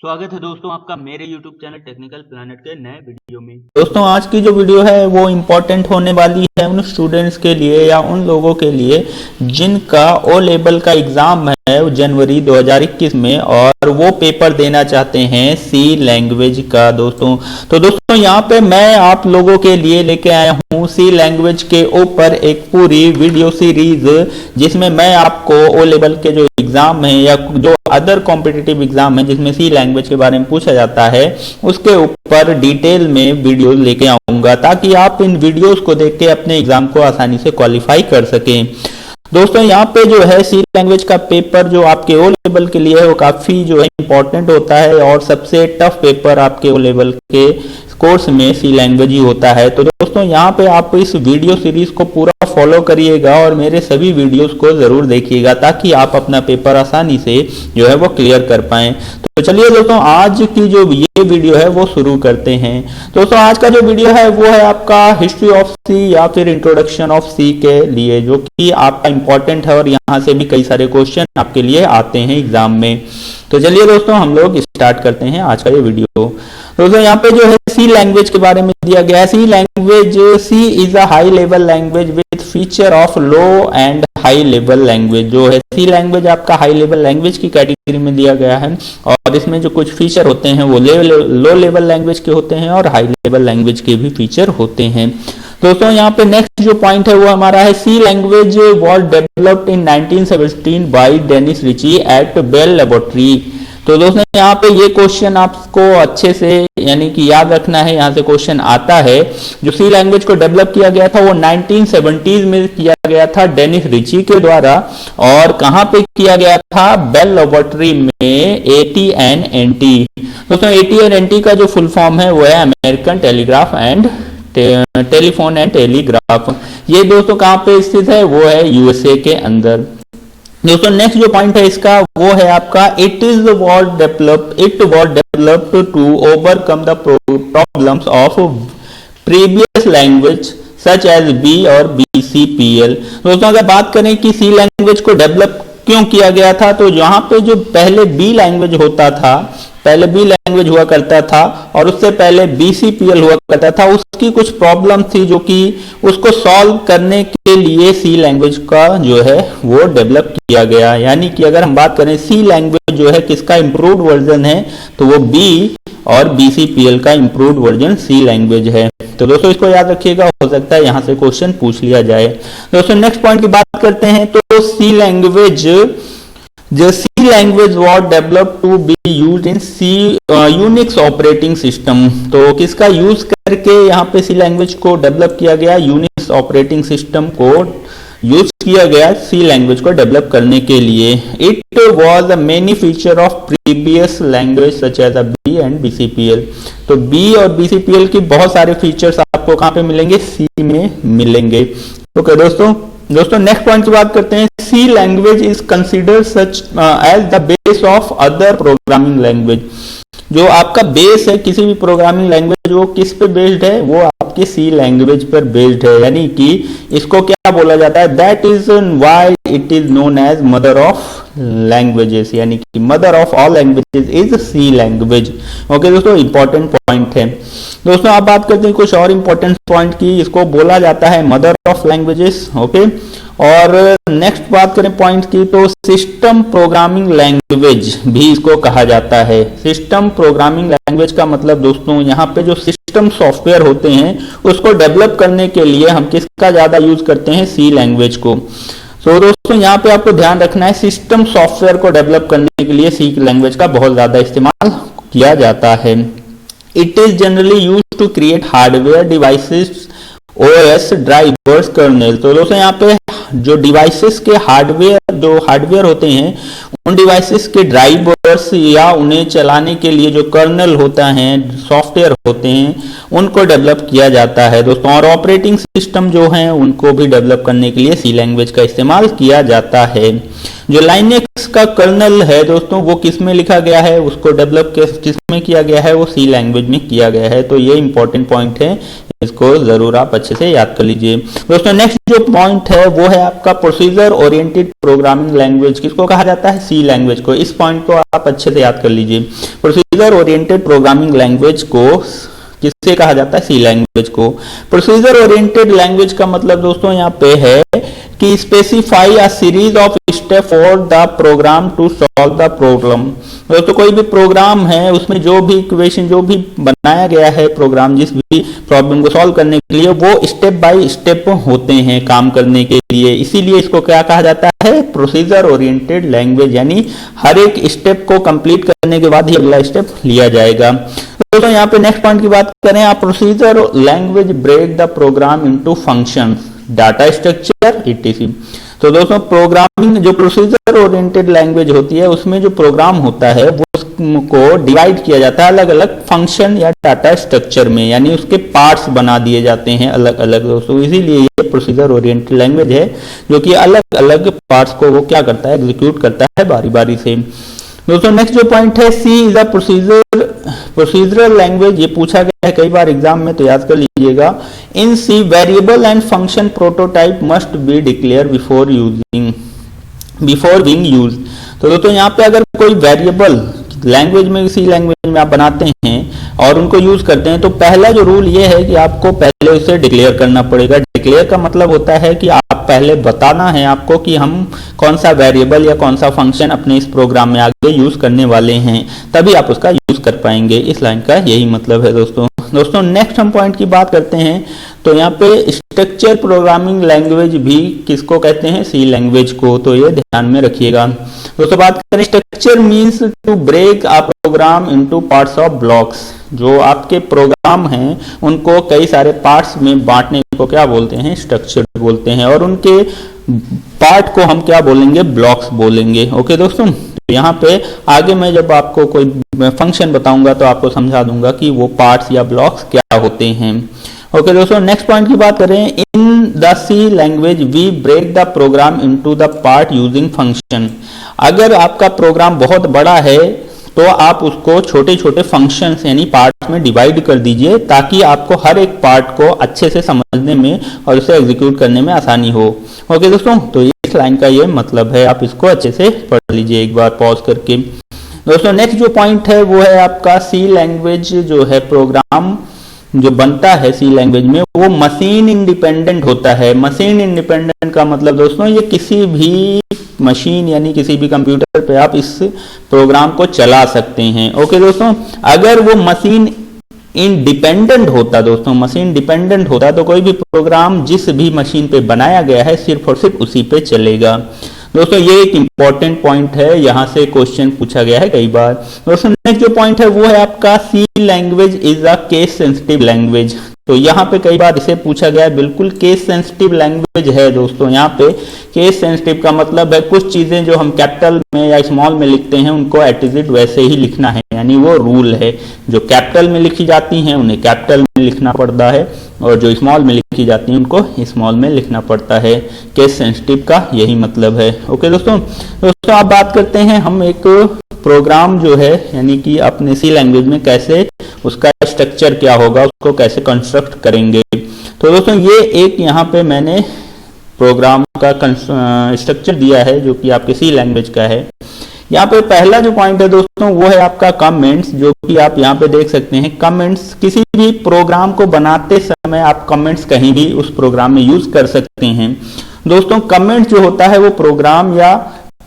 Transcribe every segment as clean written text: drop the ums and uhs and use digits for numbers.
स्वागत है दोस्तों आपका मेरे YouTube चैनल टेक्निकल प्लैनेट के नए वीडियो में। दोस्तों आज की जो वीडियो है वो इम्पोर्टेंट होने वाली है उन स्टूडेंट्स के लिए या उन लोगों के लिए जिनका ओ लेवल का एग्जाम है जनवरी 2021 में और वो पेपर देना चाहते हैं सी लैंग्वेज का। दोस्तों यहाँ पे मैं आप लोगों के लिए लेके आया हूँ सी लैंग्वेज के ऊपर एक पूरी वीडियो सीरीज, जिसमें मैं आपको ओ लेवल के जो एग्जाम है या जो अदर कॉम्पिटिटिव एग्जाम है जिसमें सी लैंग्वेज के बारे में पूछा जाता है उसके ऊपर डिटेल में वीडियो लेके आऊंगा, ताकि आप इन वीडियोस को देख के अपने एग्जाम को आसानी से क्वालिफाई कर सकें। दोस्तों यहाँ पे जो है सी लैंग्वेज का पेपर जो आपके ओ लेवल के लिए है वो काफी जो है इम्पोर्टेंट होता है और सबसे टफ पेपर आपके ओ लेवल के कोर्स में सी लैंग्वेज ही होता है। तो दोस्तों यहाँ पे आप इस वीडियो सीरीज को पूरा फॉलो करिएगा और मेरे सभी वीडियोस को जरूर देखिएगा, ताकि आप अपना पेपर आसानी से जो है वो क्लियर कर पाएं। तो चलिए दोस्तों आज की जो ये वीडियो है वो शुरू करते हैं। दोस्तों आज का जो वीडियो है वो है आपका हिस्ट्री ऑफ सी या फिर इंट्रोडक्शन ऑफ सी के लिए, जो कि आपका इंपॉर्टेंट है और यहाँ से भी कई सारे क्वेश्चन आपके लिए आते हैं एग्जाम में। तो चलिए दोस्तों हम लोग स्टार्ट करते हैं आज का ये वीडियो। दोस्तों यहाँ पे जो है सी लैंग्वेज के बारे में दिया गया है। C language, C is a high level language with feature of low and high level language. जो है सी लैंग्वेज आपका हाई लेवल लैंग्वेज की कैटेगरी में दिया गया है और इसमें जो कुछ फीचर होते हैं वो लो लेवल लैंग्वेज के होते हैं और हाई लेवल लैंग्वेज के भी फीचर होते हैं। दोस्तों यहाँ पे नेक्स्ट जो पॉइंट है वो हमारा है C language was developed in 1917 by Dennis Ritchie at Bell laboratory. तो दोस्तों यहाँ पे ये क्वेश्चन आपको अच्छे से यानी कि याद रखना है, यहाँ से क्वेश्चन आता है। जो सी लैंग्वेज को डेवलप किया गया था वो 1970s में किया गया था डेनिस रिची के द्वारा, और कहाँ पे किया गया था? बेल लेबोरेटरी में AT&T। दोस्तों AT&T का जो फुल फॉर्म है वो है American telegraph and telephone and telegraph. ये दोस्तों कहाँ पे स्थित है? वो है USA के अंदर। दोस्तों नेक्स्ट जो पॉइंट है इसका वो है आपका it was developed to overcome the problems of previous language such as B और BCPL। दोस्तों अगर बात करें कि सी लैंग्वेज को डेवलप क्यों किया गया था, तो यहाँ पे जो पहले बी लैंग्वेज होता था, पहले बी लैंग्वेज हुआ करता था और उससे पहले BCPL हुआ करता था, उसकी कुछ प्रॉब्लम थी जो कि उसको सॉल्व करने के लिए सी लैंग्वेज का जो है वो डेवलप किया गया। यानी कि अगर हम बात करें सी लैंग्वेज जो है किसका इम्प्रूव्ड वर्जन है, तो वो बी और BCPL का इम्प्रूव्ड वर्जन सी लैंग्वेज है। तो दोस्तों इसको याद रखिएगा, हो सकता है यहाँ से क्वेश्चन पूछ लिया जाए। दोस्तों नेक्स्ट पॉइंट की बात करते हैं तो C language was developed to be used in C Unix operating system. तो किसका यूज करके यहाँ पे सी लैंग्वेज को डेवलप किया गया? यूनिक्स ऑपरेटिंग सिस्टम को यूज किया गया सी लैंग्वेज को डेवलप करने के लिए। It was a many feature of previous language such as a B and BCPL। तो बी और BCPL की बहुत सारे फीचर्स आपको कहाँ पे मिलेंगे? सी में मिलेंगे। ओके दोस्तों नेक्स्ट पॉइंट की बात करते हैं। C language is considered such as the base of other programming language. जो आपका बेस है किसी भी प्रोग्रामिंग लैंग्वेज, वो किस पे बेस्ड है? वो आपकी सी लैंग्वेज पर बेस्ड है। यानी कि इसको क्या बोला जाता है? That is why it is known as mother of languages, यानी कि mother of all languages is C language. Okay दोस्तों इंपॉर्टेंट पॉइंट है। दोस्तों आप बात करते हैं कुछ और इंपॉर्टेंट पॉइंट की, इसको बोला जाता है मदर ऑफ लैंग्वेजेस। ओके और नेक्स्ट बात करें पॉइंट की, तो सिस्टम प्रोग्रामिंग लैंग्वेज भी इसको कहा जाता है। सिस्टम प्रोग्रामिंग लैंग्वेज का मतलब दोस्तों यहाँ पे जो सिस्टम सॉफ्टवेयर होते हैं उसको डेवलप करने के लिए हम किसका ज्यादा यूज करते हैं? सी लैंग्वेज को। तो दोस्तों यहाँ पे आपको ध्यान रखना है, सिस्टम सॉफ्टवेयर को डेवलप करने के लिए सी लैंग्वेज का बहुत ज्यादा इस्तेमाल किया जाता है। It is generally use to create hardware devices, OS drivers, kernel. तो दोस्तों यहाँ पे जो डिवाइसेस के हार्डवेयर होते हैं उन डिवाइसेस के ड्राइवर्स या उन्हें चलाने के लिए जो कर्नल होता है, सॉफ्टवेयर होते हैं, उनको डेवलप किया जाता है दोस्तों। और ऑपरेटिंग सिस्टम जो है उनको भी डेवलप करने के लिए सी लैंग्वेज का इस्तेमाल किया जाता है। जो लाइनेक्स का कर्नल है दोस्तों वो किस में लिखा गया है? उसको डेवलप किस में किया गया है? वो सी लैंग्वेज में किया गया है। तो ये इंपॉर्टेंट पॉइंट है, इसको जरूर आप अच्छे से याद कर लीजिए। दोस्तों नेक्स्ट जो पॉइंट है वो है आपका प्रोसीजर ओरिएंटेड प्रोग्रामिंग लैंग्वेज, किसको कहा जाता है? सी लैंग्वेज को। इस पॉइंट को आप अच्छे से याद कर लीजिए। प्रोसीजर ओरिएंटेड प्रोग्रामिंग लैंग्वेज को किससे कहा जाता है? सी लैंग्वेज को। प्रोसीजर ओरिएंटेड लैंग्वेज का मतलब दोस्तों यहाँ पे है कि specify a series of step for the program to solve the problem. दोस्तों कोई भी प्रोग्राम है उसमें जो भी इक्वेशन जो भी बनाया गया है प्रोग्राम जिस भी प्रॉब्लम को सॉल्व करने के लिए वो स्टेप बाय स्टेप होते हैं काम करने के लिए, इसीलिए इसको क्या कहा जाता है? Procedure oriented language. यानी हर एक स्टेप को कंप्लीट करने के बाद ही अगला स्टेप लिया जाएगा। दोस्तों यहाँ पे नेक्स्ट पॉइंट की बात करें, आप procedure language break the program into functions, data structure etc। तो दोस्तों प्रोग्रामिंग जो प्रोसीजर ओरिएंटेड लैंग्वेज होती है उसमें जो प्रोग्राम होता है वो उसको डिवाइड किया जाता है अलग अलग फंक्शन या डाटा स्ट्रक्चर में, यानी उसके पार्ट्स बना दिए जाते हैं अलग अलग। दोस्तों इसीलिए ये प्रोसीजर ओरिएंटेड लैंग्वेज है जो कि अलग अलग पार्ट्स को वो क्या करता है? एग्जीक्यूट करता है बारी बारी से। दोस्तों नेक्स्ट जो पॉइंट है, सी इज अ प्रोसीजरल लैंग्वेज। ये पूछा गया है कई बार एग्जाम में, तो याद कर लीजिएगा। In C variable and function prototype must be declare before being use. तो दोस्तों यहाँ पे अगर कोई वेरिएबल लैंग्वेज में सी लैंग्वेज में आप बनाते हैं और उनको यूज करते हैं तो पहला जो रूल ये है कि आपको पहले उसे डिक्लेयर करना पड़ेगा। डिक्लेयर का मतलब होता है कि आप पहले बताना है आपको कि हम कौन सा वेरिएबल या कौन सा फंक्शन अपने इस प्रोग्राम में आगे यूज करने वाले हैं, तभी आप उसका यूज कर पाएंगे। इस लाइन का यही मतलब है दोस्तों नेक्स्ट हम पॉइंट की बात करते हैं, तो यहाँ पे स्ट्रक्चर प्रोग्रामिंग लैंग्वेज भी किसको कहते हैं? सी लैंग्वेज को। तो ये ध्यान में रखिएगा। दोस्तों बात करें, structure means to break a program into parts of blocks. जो आपके प्रोग्राम हैं उनको कई सारे पार्ट्स में बांटने को क्या बोलते हैं? स्ट्रक्चर बोलते हैं, और उनके पार्ट को हम क्या बोलेंगे? ब्लॉक्स बोलेंगे। ओके दोस्तों, यहाँ पे आगे मैं जब आपको कोई फंक्शन बताऊंगा तो आपको समझा दूंगा कि वो पार्ट्स या ब्लॉक्स क्या होते हैं। ओके दोस्तों नेक्स्ट पॉइंट की बात करें, in the C language we break the program into the part using function. अगर आपका प्रोग्राम बहुत बड़ा है तो आप उसको छोटे छोटे फंक्शंस यानी पार्ट्स में डिवाइड कर दीजिए, ताकि आपको हर एक पार्ट को अच्छे से समझने में और उसे एग्जीक्यूट करने में आसानी हो। ओके दोस्तों, तो इस लाइन का ये मतलब है, आप इसको अच्छे से पढ़ लीजिए एक बार पॉज करके। दोस्तों नेक्स्ट जो पॉइंट है वो है आपका सी लैंग्वेज जो है प्रोग्राम जो बनता है सी लैंग्वेज में वो मशीन इंडिपेंडेंट होता है। मशीन इंडिपेंडेंट का मतलब दोस्तों ये किसी भी मशीन यानी किसी भी कंप्यूटर पे आप इस प्रोग्राम को चला सकते हैं। ओके दोस्तों, अगर वो मशीन इंडिपेंडेंट होता दोस्तों, मशीन डिपेंडेंट होता तो कोई भी प्रोग्राम जिस भी मशीन पे बनाया गया है सिर्फ और सिर्फ उसी पे चलेगा। दोस्तों ये एक इंपॉर्टेंट पॉइंट है, यहाँ से क्वेश्चन पूछा गया है कई बार। दोस्तों नेक्स्ट जो पॉइंट है वो है आपका C language is a case sensitive language. तो यहाँ पे कई बार इसे पूछा गया है, बिल्कुल केस सेंसिटिव लैंग्वेज है दोस्तों। यहाँ पे केस सेंसिटिव का मतलब है कुछ चीजें जो हम कैपिटल में या स्मॉल में लिखते हैं उनको एट इज इट वैसे ही लिखना है, यानी वो रूल है। जो कैपिटल में लिखी जाती हैं उन्हें कैपिटल में लिखना पड़ता है और जो स्मॉल में लिखी जाती है उनको स्मॉल में लिखना पड़ता है। केस सेंसिटिव का यही मतलब है। ओके दोस्तों आप बात करते हैं हम एक प्रोग्राम जो है यानी कि अपने सी लैंग्वेज में कैसे उसका स्ट्रक्चर क्या होगा, उसको कैसे कंस्ट्रक्ट करेंगे। तो दोस्तों ये एक यहाँ पे मैंने प्रोग्राम का स्ट्रक्चर दिया है जो कि आपके सी लैंग्वेज का है। यहाँ पे पहला जो पॉइंट है दोस्तों वो है आपका कमेंट्स, जो कि आप यहाँ पे देख सकते हैं। कमेंट्स किसी भी प्रोग्राम को बनाते समय आप कमेंट्स कहीं भी उस प्रोग्राम में यूज कर सकते हैं। दोस्तों कमेंट्स जो होता है वो प्रोग्राम या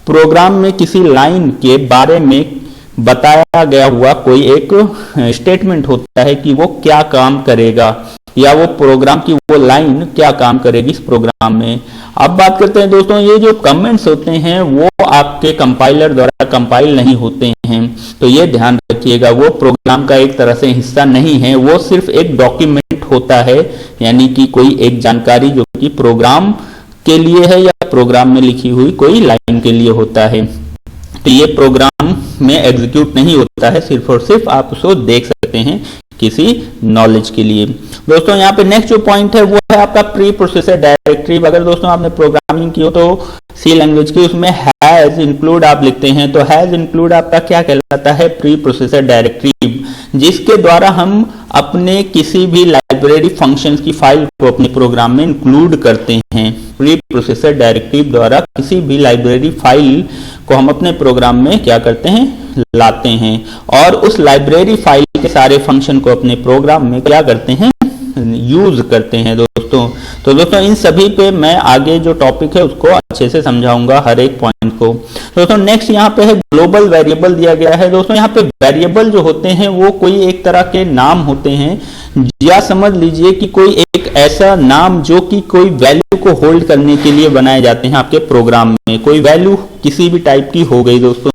प्रोग्राम में किसी लाइन के बारे में बताया गया हुआ कोई एक स्टेटमेंट होता है कि वो क्या काम करेगा या वो प्रोग्राम की वो लाइन क्या काम करेगी इस प्रोग्राम में। अब बात करते हैं दोस्तों, ये जो कमेंट्स होते हैं वो आपके कंपाइलर द्वारा कंपाइल नहीं होते हैं, तो ये ध्यान रखिएगा। वो प्रोग्राम का एक तरह से हिस्सा नहीं है, वो सिर्फ एक डॉक्यूमेंट होता है, यानी कि कोई एक जानकारी जो कि प्रोग्राम के लिए है या प्रोग्राम में लिखी हुई कोई लाइन के लिए होता है। तो ये प्रोग्राम में एग्जीक्यूट नहीं होता है, सिर्फ और सिर्फ आप उसको देख सकते हैं किसी नॉलेज के लिए। दोस्तों यहाँ पे नेक्स्ट जो पॉइंट है वो है आपका प्री प्रोसेसर डायरेक्टरी। अगर दोस्तों आपने प्रोग्रामिंग की हो तो सी लैंग्वेज की, उसमें हैज इंक्लूड आप लिखते हैं, तो हैज इंक्लूड आपका क्या कहलाता है? प्री प्रोसेसर डायरेक्टरी, जिसके द्वारा हम अपने किसी भी लाइब्रेरी लाइब्रेरी फंक्शंस की फाइल को अपने प्रोग्राम में इंक्लूड करते हैं। प्री प्रोसेसर डायरेक्टिव द्वारा किसी भी लाइब्रेरी फाइल को हम अपने प्रोग्राम में क्या करते हैं, लाते हैं, और उस लाइब्रेरी फाइल के सारे फंक्शन को अपने प्रोग्राम में क्या करते हैं, यूज करते हैं दोस्तों। तो दोस्तों इन सभी पे मैं आगे जो टॉपिक है उसको अच्छे से समझाऊंगा हर एक पॉइंट को। दोस्तों नेक्स्ट यहाँ पे है ग्लोबल वेरिएबल दिया गया है। दोस्तों यहाँ पे वेरिएबल जो होते हैं वो कोई एक तरह के नाम होते हैं, या समझ लीजिए कि कोई एक ऐसा नाम जो कि कोई वैल्यू को होल्ड करने के लिए बनाए जाते हैं आपके प्रोग्राम में। कोई वैल्यू किसी भी टाइप की हो गई दोस्तों,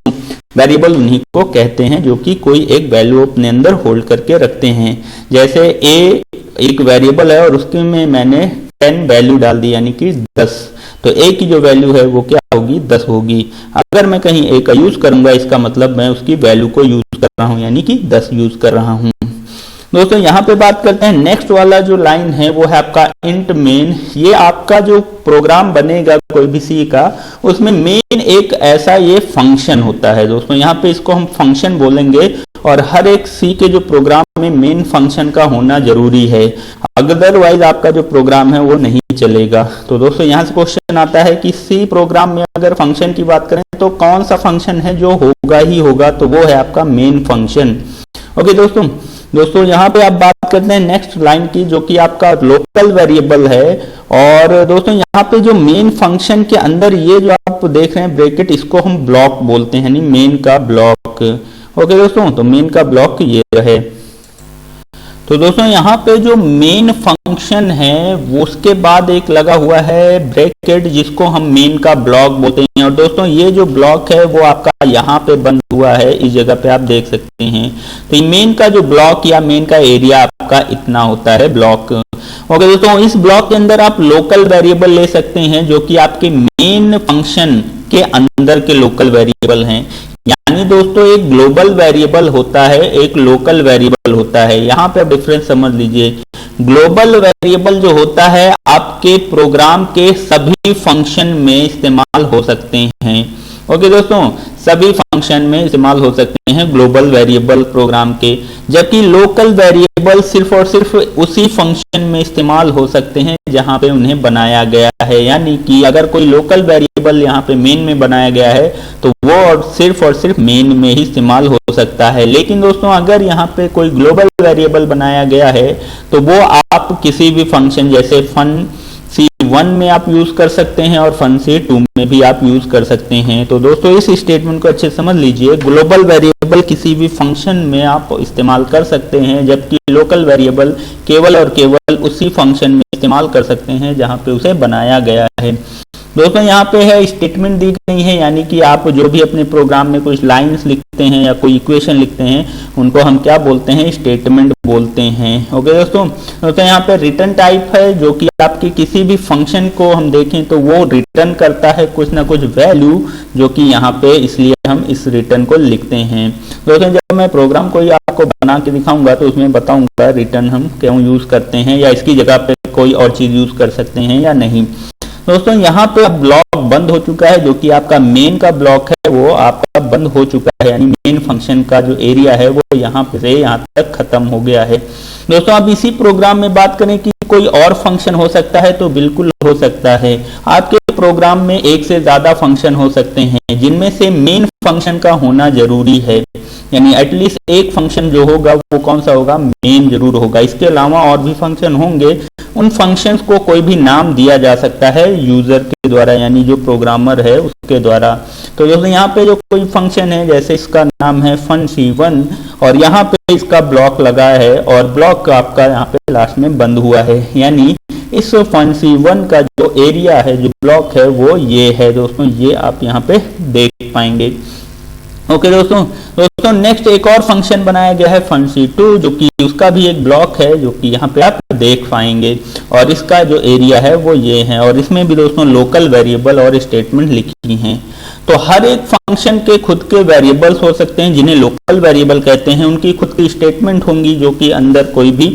वेरिएबल उन्हीं को कहते हैं जो कि कोई एक वैल्यू अपने अंदर होल्ड करके रखते हैं। जैसे ए एक वेरिएबल है और उसके में मैंने 10 वैल्यू डाल दी यानी कि 10, तो ए की जो वैल्यू है वो क्या होगी, 10 होगी। अगर मैं कहीं ए का यूज करूंगा इसका मतलब मैं उसकी वैल्यू को यूज कर रहा हूं यानी कि 10 यूज कर रहा हूं। दोस्तों यहाँ पे बात करते हैं नेक्स्ट वाला जो लाइन है वो है आपका इंट मेन। ये आपका जो प्रोग्राम बनेगा कोई भी सी का, उसमें मेन एक ऐसा ये फंक्शन होता है दोस्तों। यहाँ पे इसको हम फंक्शन बोलेंगे और हर एक सी के जो प्रोग्राम में मेन फंक्शन का होना जरूरी है, अदरवाइज आपका जो प्रोग्राम है वो नहीं चलेगा। तो दोस्तों यहाँ से क्वेश्चन आता है कि सी प्रोग्राम में अगर फंक्शन की बात करें तो कौन सा फंक्शन है जो होगा ही होगा, तो वो है आपका मेन फंक्शन। ओके दोस्तों यहाँ पे आप बात करते हैं नेक्स्ट लाइन की जो कि आपका लोकल वेरिएबल है। और दोस्तों यहाँ पे जो मेन फंक्शन के अंदर ये जो आप देख रहे हैं ब्रैकेट, इसको हम ब्लॉक बोलते हैं, यानी मेन का ब्लॉक। ओके दोस्तों, तो मेन का ब्लॉक ये रहे। तो दोस्तों यहाँ पे जो मेन फंक्शन है वो उसके बाद एक लगा हुआ है ब्रैकेट जिसको हम मेन का ब्लॉक बोलते हैं। और दोस्तों ये जो ब्लॉक है वो आपका यहाँ पे बंद हुआ है, इस जगह पे आप देख सकते हैं। तो ये मेन का जो ब्लॉक या मेन का एरिया आपका इतना होता है ब्लॉक। ओके दोस्तों, इस ब्लॉक के अंदर आप लोकल वेरिएबल ले सकते हैं जो कि आपके मेन फंक्शन के अंदर के लोकल वेरिएबल हैं। यानी दोस्तों एक ग्लोबल वेरिएबल होता है, एक लोकल वेरिएबल होता है। यहाँ पे डिफरेंस समझ लीजिए। ग्लोबल वेरिएबल जो होता है आपके प्रोग्राम के सभी फंक्शन में इस्तेमाल हो सकते हैं। ओके दोस्तों, सभी फंक्शन में इस्तेमाल हो सकते हैं ग्लोबल वेरिएबल प्रोग्राम के, जबकि लोकल वेरिएबल सिर्फ और सिर्फ उसी फंक्शन में इस्तेमाल हो सकते हैं जहां पे उन्हें बनाया गया है। यानी कि अगर कोई लोकल वेरिएबल यहाँ पे मेन में बनाया गया है तो वो और सिर्फ मेन में ही इस्तेमाल हो सकता है। लेकिन दोस्तों अगर यहाँ पे कोई ग्लोबल वेरिएबल बनाया गया है तो वो आप किसी भी फंक्शन जैसे फन C1 में आप यूज कर सकते हैं और फन C2 में भी आप यूज कर सकते हैं। तो दोस्तों इस स्टेटमेंट को अच्छे समझ लीजिए। ग्लोबल वेरिएबल किसी भी फंक्शन में आप इस्तेमाल कर सकते हैं, जबकि लोकल वेरिएबल केवल और केवल उसी फंक्शन में इस्तेमाल कर सकते हैं जहां पे उसे बनाया गया है। दोस्तों यहाँ पे है स्टेटमेंट दी गई है, यानी कि आप जो भी अपने प्रोग्राम में कुछ लाइंस लिखते हैं या कोई इक्वेशन लिखते हैं उनको हम क्या बोलते हैं, स्टेटमेंट बोलते हैं। ओके दोस्तों, तो यहाँ पे रिटर्न टाइप है जो कि आपके किसी भी फंक्शन को हम देखें तो वो रिटर्न करता है कुछ ना कुछ वैल्यू जो कि यहाँ पे, इसलिए हम इस रिटर्न को लिखते हैं। दोस्तों जब मैं प्रोग्राम को आपको बना के दिखाऊंगा तो उसमें बताऊंगा रिटर्न हम क्यों यूज करते हैं या इसकी जगह पे कोई और चीज यूज कर सकते हैं या नहीं। दोस्तों यहाँ पे ब्लॉक बंद हो चुका है, जो कि आपका मेन का ब्लॉक है वो आपका बंद हो चुका है, यानी मेन फंक्शन का जो एरिया है वो यहाँ से यहाँ तक खत्म हो गया है। दोस्तों अब इसी प्रोग्राम में बात करें कि कोई और फंक्शन हो सकता है, तो बिल्कुल हो सकता है। आपके प्रोग्राम में एक से ज्यादा फंक्शन हो सकते हैं जिनमें से मेन फंक्शन का होना जरूरी है, यानी एटलीस्ट एक फंक्शन जो होगा वो कौन सा होगा, मेन जरूर होगा। इसके अलावा और भी फंक्शन होंगे, उन फंक्शंस को कोई भी नाम दिया जा सकता है यूजर के द्वारा, यानी जो प्रोग्रामर है उसके द्वारा। तो दोस्तों यहाँ पे जो कोई फंक्शन है जैसे इसका नाम है फन C1 और यहाँ पे इसका ब्लॉक लगा है और ब्लॉक आपका यहाँ पे लास्ट में बंद हुआ है, यानी इस फन C1 का जो एरिया है, जो ब्लॉक है वो ये है दोस्तों, ये आप यहाँ पे देख पाएंगे। ओके दोस्तों नेक्स्ट एक और फंक्शन बनाया गया है फन C2 जो कि उसका भी एक ब्लॉक है जो कि यहाँ पे आप देख पाएंगे और इसका जो एरिया है वो ये है और इसमें भी दोस्तों लोकल वेरिएबल और स्टेटमेंट लिखी हैं। तो हर एक फंक्शन के खुद के वेरिएबल्स हो सकते हैं जिन्हें लोकल वेरिएबल कहते हैं, उनकी खुद की स्टेटमेंट होंगी जो कि अंदर कोई भी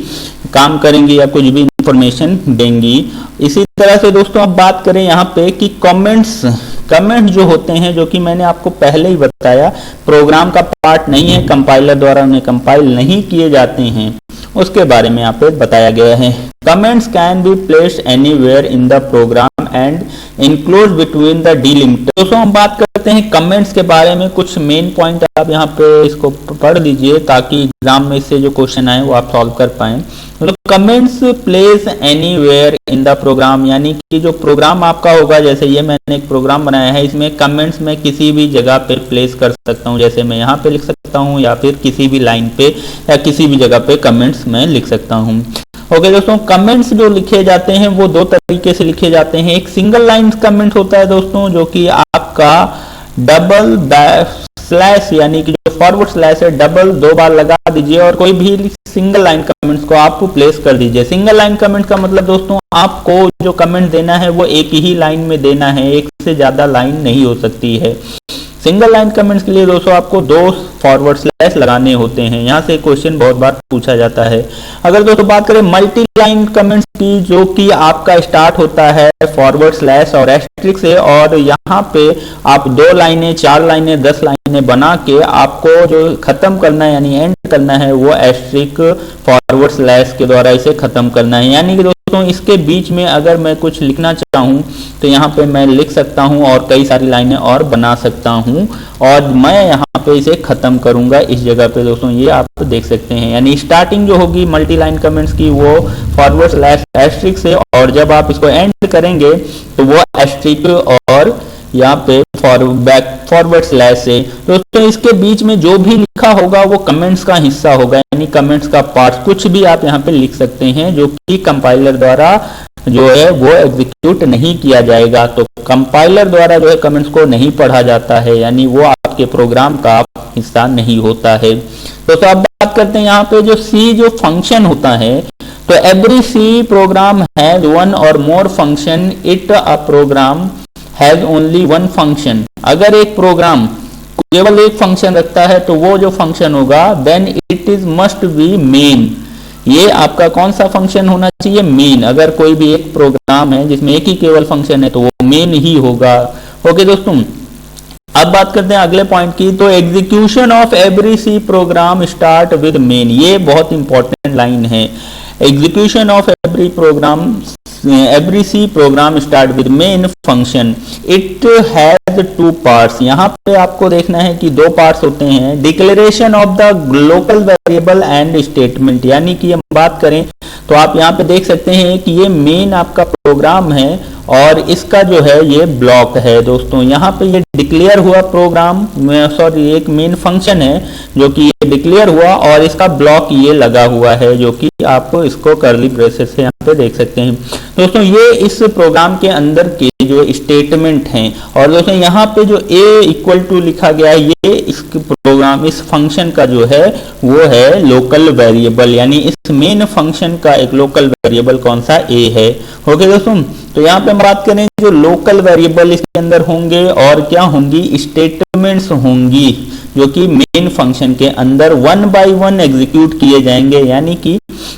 काम करेंगी या कुछ भी इंफॉर्मेशन देंगी। इसी तरह से दोस्तों अब बात करें यहाँ पे कि कमेंट जो होते हैं, जो कि मैंने आपको पहले ही बताया प्रोग्राम का पार्ट नहीं है, कंपाइलर द्वारा उन्हें कंपाइल नहीं किए जाते हैं। उसके बारे में यहाँ पे बताया गया है। Comments can be placed anywhere in the program and include between the delimiter. दोस्तों हम बात करते हैं कमेंट्स के बारे में। कुछ मेन पॉइंट आप यहाँ पे इसको पढ़ लीजिए ताकि एग्जाम में से जो क्वेश्चन आए वो आप सॉल्व कर पाए। तो comments place anywhere in the program, यानी कि जो प्रोग्राम आपका होगा, जैसे ये मैंने एक प्रोग्राम बनाया है, इसमें कमेंट्स में किसी भी जगह पे प्लेस कर सकता हूँ। जैसे मैं यहाँ पे लिख सकता हूँ या फिर किसी भी लाइन पे या किसी भी जगह पे कमेंट्स में लिख सकता हूँ। ओके दोस्तों, कमेंट्स जो लिखे जाते हैं वो दो तरीके से लिखे जाते हैं। एक सिंगल लाइन कमेंट होता है दोस्तों, जो कि आपका डबल स्लैश यानी कि जो फॉरवर्ड स्लैश है डबल 2 बार लगा दीजिए और कोई भी सिंगल लाइन कमेंट्स को आप प्लेस कर दीजिए। सिंगल लाइन कमेंट का मतलब दोस्तों आपको जो कमेंट देना है वो एक ही लाइन में देना है, एक से ज्यादा लाइन नहीं हो सकती है। सिंगल लाइन कमेंट्स के लिए दोस्तों आपको 2 फॉरवर्ड स्लैश लगाने होते हैं। यहाँ से क्वेश्चन बहुत बार पूछा जाता है। अगर दोस्तों बात करें मल्टी लाइन कमेंट्स की, जो कि आपका स्टार्ट होता है फॉरवर्ड स्लैश और एस्ट्रिक से, और यहाँ पे आप 2 लाइनें 4 लाइनें 10 लाइनें बना के आपको जो खत्म करना है यानी एंड करना है वो एस्ट्रिक फॉरवर्ड स्लैश के द्वारा इसे खत्म करना है। यानी कि दोस्तों इसके बीच में अगर मैं कुछ लिखना चाहूँ तो यहाँ पे मैं लिख सकता हूँ और कई सारी लाइनें और बना सकता हूँ और मैं यहाँ पे इसे खत्म करूंगा इस जगह पे। दोस्तों ये आप देख सकते हैं, यानी स्टार्टिंग जो होगी मल्टी लाइन कमेंट्स की वो फॉरवर्ड स्लैश एस्ट्रिक से, और जब आप इसको एंड करेंगे तो वो एस्ट्रिक और यहाँ पे फॉरवर्ड स्लैश से। दोस्तों इसके बीच में जो भी लिखा होगा वो कमेंट्स का हिस्सा होगा, यानी कमेंट्स का पार्ट। कुछ भी आप यहाँ पे लिख सकते हैं जो कि कंपाइलर द्वारा जो है वो एग्जीक्यूट नहीं किया जाएगा। तो कंपाइलर द्वारा जो है कमेंट्स को नहीं पढ़ा जाता है, यानी वो आपके प्रोग्राम का हिस्सा नहीं होता है। तो अब बात करते हैं यहाँ पे जो सी जो फंक्शन होता है, तो every C programme has 1 or more function, it a program has only 1 function. अगर एक प्रोग्राम केवल एक फंक्शन रखता है तो वो जो फंक्शन होगा then it is must be main. ये आपका कौन सा फंक्शन होना चाहिए? मेन। अगर कोई भी एक प्रोग्राम है जिसमें एक ही केवल फंक्शन है तो वो मेन ही होगा। ओके दोस्तों, अब बात करते हैं अगले पॉइंट की। तो execution of every C program start with main, ये बहुत इंपॉर्टेंट लाइन है। Execution of every C program start with main function. It has 2 parts. यहाँ पे आपको देखना है कि 2 पार्ट्स होते हैं, declaration of the local variable and statement. यानी कि हम बात करें तो आप यहाँ पे देख सकते हैं कि ये मेन आपका प्रोग्राम है और इसका जो है ये ब्लॉक है। दोस्तों यहाँ पे ये डिक्लेयर हुआ प्रोग्राम, सॉरी एक मेन फंक्शन है जो कि ये डिक्लेयर हुआ और इसका ब्लॉक ये लगा हुआ है, जो कि आप इसको कर्ली ब्रेसेस से यहाँ पे देख सकते हैं। दोस्तों ये इस प्रोग्राम के अंदर के जो स्टेटमेंट हैं, और दोस्तों यहाँ पे जो a इक्वल टू लिखा गया है ये इस प्रोग्राम इस फंक्शन का जो है वो है लोकल वेरिएबल, यानी इस मेन फंक्शन का एक लोकल वेरिएबल कौन सा a है। ओके दोस्तों, तो यहाँ पे हम बात करें जो लोकल वेरिएबल इसके अंदर होंगे और क्या होंगी, स्टेटमेंट्स होंगी जो कि मेन फंक्शन के अंदर 1 बाय 1 एग्जीक्यूट किए जाएंगे। यानी कि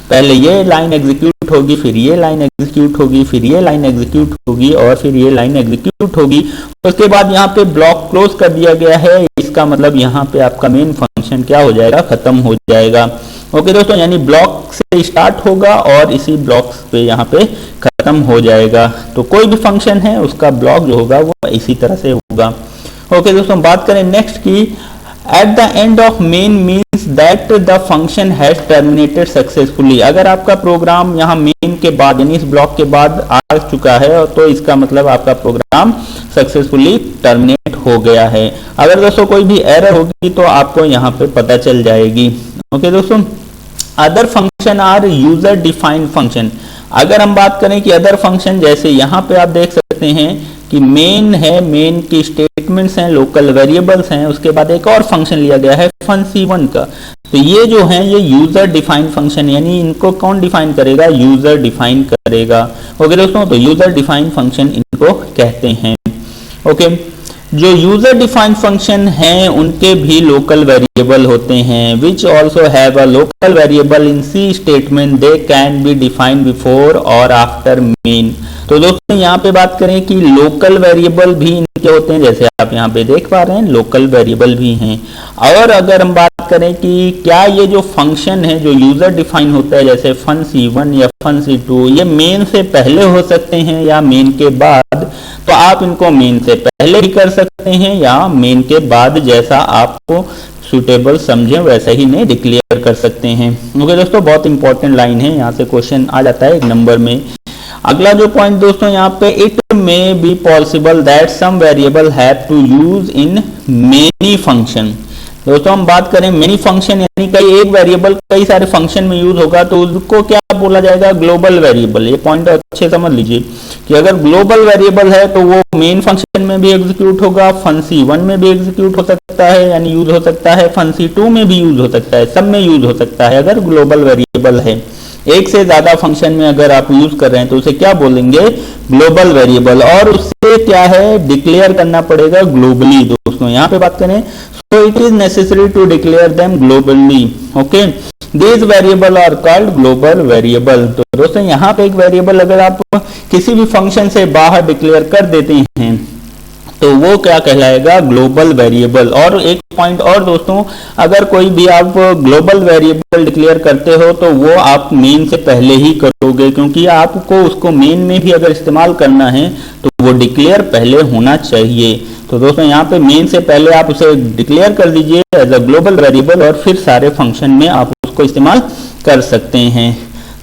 पहले ये लाइन एग्जीक्यूट होगी, फिर ये लाइन एग्जीक्यूट होगी, फिर ये लाइन एग्जीक्यूट होगी और फिर ये लाइन एग्जीक्यूट होगी। उसके बाद यहाँ पे ब्लॉक क्लोज कर दिया गया है, इसका मतलब यहाँ पे आपका मेन फंक्शन क्या हो जाएगा, खत्म हो जाएगा। ओके दोस्तों, यानी ब्लॉक से स्टार्ट होगा और इसी ब्लॉक पे यहाँ पे खत्म हो जाएगा। तो कोई भी फंक्शन है उसका ब्लॉक जो होगा वो इसी तरह से होगा। ओके दोस्तों, बात करें नेक्स्ट की, at the end of main means that the function has terminated successfully. अगर आपका प्रोग्राम यहाँ मेन के बाद यानी इस ब्लॉक के बाद आ चुका है तो इसका मतलब आपका प्रोग्राम सक्सेसफुली टर्मिनेट हो गया है। अगर दोस्तों कोई भी एरर होगी तो आपको यहाँ पे पता चल जाएगी। ओके दोस्तों, other function are user defined function. अगर हम बात करें कि अदर फंक्शन, जैसे यहाँ पे आप देख सकते हैं कि मेन है, मेन की स्टेटमेंट्स हैं, लोकल वेरिएबल्स हैं, उसके बाद एक और फंक्शन लिया गया है fun-c1 का। तो ये जो है ये यूजर डिफाइंड फंक्शन, यानी इनको कौन डिफाइन करेगा, यूजर डिफाइन करेगा। ओके दोस्तों, तो यूजर डिफाइंड फंक्शन इनको कहते हैं। ओके, जो यूजर डिफाइंड फंक्शन हैं उनके भी लोकल वेरिएबल होते हैं, which also have a local variable in C statement, they can be defined before और आफ्टर मेन। तो दोस्तों यहाँ पे बात करें कि लोकल वेरिएबल भी इनके तरीके होते हैं, जैसे आप यहाँ पे देख पा रहे हैं लोकल वेरिएबल भी हैं। और अगर हम बात करें कि क्या ये जो फंक्शन है जो यूजर डिफाइन होता है, जैसे fun_c1 या fun_c2, ये मेन से पहले हो सकते हैं या मेन के बाद, तो आप इनको मेन से पहले ही कर सकते हैं या मेन के बाद, जैसा आपको सुटेबल समझे वैसा ही नहीं डिक्लेयर कर सकते हैं। ओके दोस्तों, बहुत इंपॉर्टेंट लाइन है, यहाँ से क्वेश्चन आ जाता है 1 नंबर में। अगला जो पॉइंट दोस्तों यहाँ पे, it may be possible that some variable have to use in many function. दोस्तों हम बात करें मेनी फंक्शन, यानी कई एक वेरिएबल कई सारे फंक्शन में यूज होगा, तो उसको क्या बोला जाएगा, ग्लोबल वेरिएबल। ये पॉइंट अच्छे समझ लीजिए कि अगर ग्लोबल वेरिएबल है तो वो मेन फंक्शन में भी एग्जीक्यूट होगा, fun_c1 में भी एग्जीक्यूट हो सकता है यानी यूज हो सकता है, fun_c2 में भी यूज हो सकता है, सब में यूज हो सकता है अगर ग्लोबल वेरिएबल है। एक से ज्यादा फंक्शन में अगर आप यूज कर रहे हैं तो उसे क्या बोलेंगे, ग्लोबल वेरिएबल, और उससे क्या है, डिक्लेयर करना पड़ेगा ग्लोबली। दोस्तों यहाँ पे बात करें, so it is necessary to declare them globally, okay, these variable are called global variable। तो दोस्तों यहाँ पे एक वेरिएबल अगर आप किसी भी फंक्शन से बाहर डिक्लेयर कर देते हैं तो वो क्या कहलाएगा, ग्लोबल वेरिएबल। और एक पॉइंट और दोस्तों, अगर कोई भी आप ग्लोबल वेरिएबल डिक्लेयर करते हो तो वो आप मेन से पहले ही करोगे, क्योंकि आपको उसको मेन में भी अगर इस्तेमाल करना है तो वो डिक्लेयर पहले होना चाहिए। तो दोस्तों यहाँ पे मेन से पहले आप उसे डिक्लेयर कर दीजिए एज अ ग्लोबल वेरिएबल, और फिर सारे फंक्शन में आप उसको इस्तेमाल कर सकते हैं।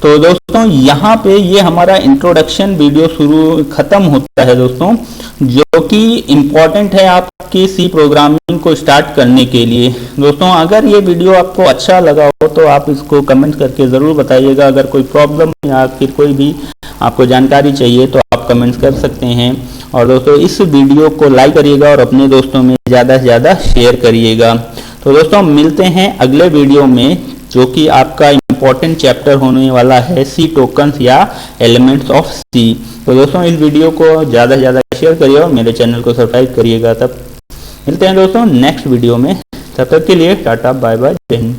तो दोस्तों यहाँ पे ये हमारा इंट्रोडक्शन वीडियो खत्म होता है दोस्तों, जो कि इम्पोर्टेंट है आपकी सी प्रोग्रामिंग को स्टार्ट करने के लिए। दोस्तों अगर ये वीडियो आपको अच्छा लगा हो तो आप इसको कमेंट करके ज़रूर बताइएगा। अगर कोई प्रॉब्लम या फिर कोई भी आपको जानकारी चाहिए तो आप कमेंट्स कर सकते हैं। और दोस्तों इस वीडियो को लाइक करिएगा और अपने दोस्तों में ज़्यादा से ज़्यादा शेयर करिएगा। तो दोस्तों मिलते हैं अगले वीडियो में, जो कि आपका इम्पोर्टेंट चैप्टर होने वाला है सी टोकन्स या एलिमेंट्स ऑफ सी। तो दोस्तों इस वीडियो को ज़्यादा से ज़्यादा शेयर करिए और मेरे चैनल को सब्सक्राइब करिएगा। तब मिलते हैं दोस्तों नेक्स्ट वीडियो में, तब तक के लिए टाटा बाय बाय, जय हिंद।